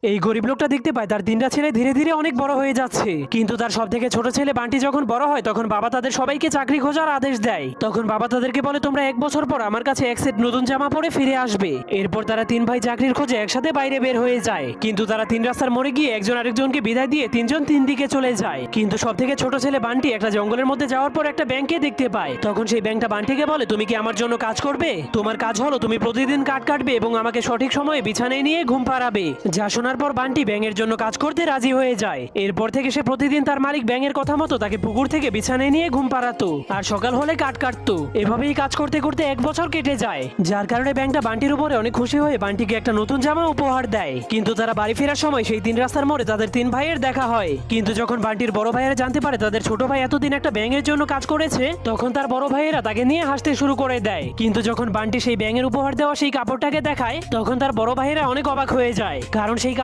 এই গরিব লোকটা দেখতে পায় তার তিনটা ছেলে ধীরে ধীরে অনেক বড় হয়ে যাচ্ছে, কিন্তু তার সব থেকে ছোট ছেলে বান্টি যখন বড় হয় তখন বাবা তাদের সবাইকে চাকরি খোঁজার আদেশ দেয়। তখন বাবা তাদেরকে বলে, তোমরা 1 বছর পর আমার কাছে এক সেট নতুন জামা পরে ফিরে আসবে। এরপর তারা তিন ভাই চাকরির খোঁজে একসাথে বাইরে বের হয়ে যায়, কিন্তু তারা তিন রাস্তার মোড়ে গিয়ে একজন আরেকজনকে বিদায় দিয়ে তিনজন তিন দিকে চলে যায়। কিন্তু সব থেকে ছোট ছেলে বান্টি একটা জঙ্গলের মধ্যে যাওয়ার পর একটা ব্যাংকে দেখতে পায়। তখন সেই ব্যাংকটা বান্টিকে বলে, তুমি কি আমার জন্য কাজ করবে? তোমার কাজ হলো তুমি প্রতিদিন কাঠ কাটবে এবং আমাকে সঠিক সময়ে বিছানায় নিয়ে ঘুম পাড়াবে। যা শোনার পর বান্টি ব্যাঙের জন্য কাজ করতে রাজি হয়ে যায়। এরপর থেকে সে প্রতিদিন তার মালিক ব্যাঙের কথা মতো তাকে পুকুর থেকে বিছানায় নিয়ে ঘুম পাড়াতো আর সকাল হলে কাঠ কাটতো। এভাবেই কাজ করতে করতে 1 বছর কেটে যায়, যার কারণে ব্যাংকটা বান্টির উপরে অনেক খুশি হয়ে বান্টিকে একটা নতুন জামা উপহার দেয়। কিন্তু তারা বাড়ি ফেরার সময় সেই তিন রাস্তার মোড়ে তাদের তিন ভাইয়ের দেখা হয়। কিন্তু যখন বান্টির বড় ভাইয়েরা জানতে পারে তাদের ছোট ভাই এতদিন একটা ব্যাঙের জন্য কাজ করেছে, তখন তার বড় ভাইয়েরা তাকে নিয়ে হাসতে শুরু করে দেয়। কিন্তু যখন বান্টি সেই ব্যাঙের উপহার দেওয়া সেই কাপড়টাকে দেখায় তখন তার বড় ভাইয়েরা অনেক অবাক হয়ে যায়, কারণ সেই